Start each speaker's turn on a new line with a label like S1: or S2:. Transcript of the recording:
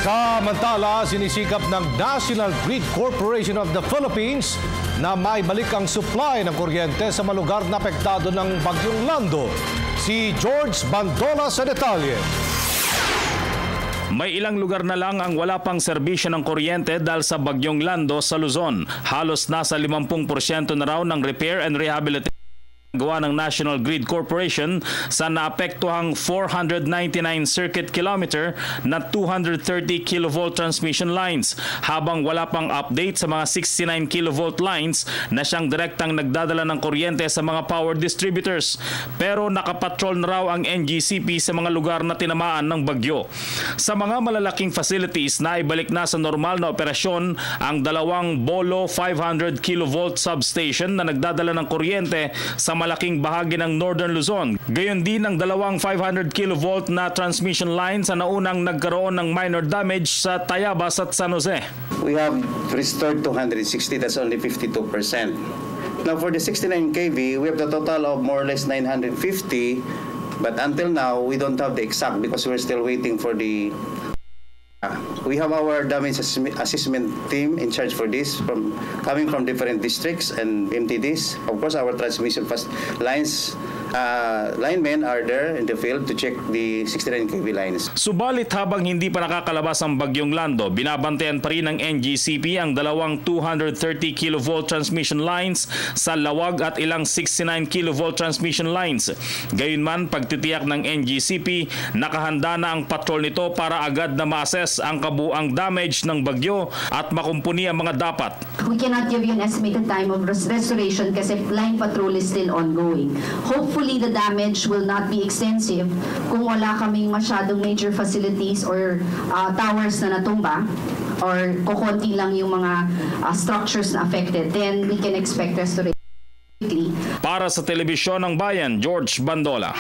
S1: Samantala, sinisikap ng National Grid Corporation of the Philippines na maibalik ang supply ng kuryente sa mga lugar na apektado ng Bagyong Lando. Si George Bandola sa detalye.
S2: May ilang lugar na lang ang wala pang serbisyo ng kuryente dahil sa Bagyong Lando sa Luzon. Halos nasa 50% na raw ng repair and rehabilitation gawa ng National Grid Corporation sa naapektuhang 499 circuit kilometer na 230 kilovolt transmission lines, habang wala pang update sa mga 69 kilovolt lines na siyang direktang nagdadala ng kuryente sa mga power distributors. Pero nakapatrol na raw ang NGCP sa mga lugar na tinamaan ng bagyo. Sa mga malalaking facilities na ibalik na sa normal na operasyon ang dalawang Bolo 500 kilovolt substation na nagdadala ng kuryente sa malaking bahagi ng Northern Luzon. Gayon din ang dalawang 500 kilovolt na transmission lines na naunang nagkaroon ng minor damage sa Tayabas at San Jose.
S3: We have restored 260, that's only 52%. Now for the 69 kV, we have the total of more or less 950, but until now, we don't have the exact because we're still waiting for the we have our damage assessment team in charge for this, coming from different districts and MTDs. Of course, our transmission lines, linemen are there in the field to check the 69 kV lines.
S2: Subalit habang hindi pa nakakalabas ang Bagyong Lando, binabantayan pa rin ng NGCP ang dalawang 230 kilovolt transmission lines sa Lawag at ilang 69 kilovolt transmission lines. Gayunman, pagtitiyak ng NGCP, nakahanda na ang patrol nito para agad na ma-assess ang kabuang damage ng bagyo at makumpuni ang mga dapat.
S4: We cannot give you an estimated time of restoration kasi line patrol is still ongoing. Hopefully the damage will not be extensive kung wala kaming masyadong major facilities or towers na natumba or kukunti lang yung mga structures na affected, then we can expect restoration quickly.
S2: Para sa Telebisyon ng Bayan, George Bandola.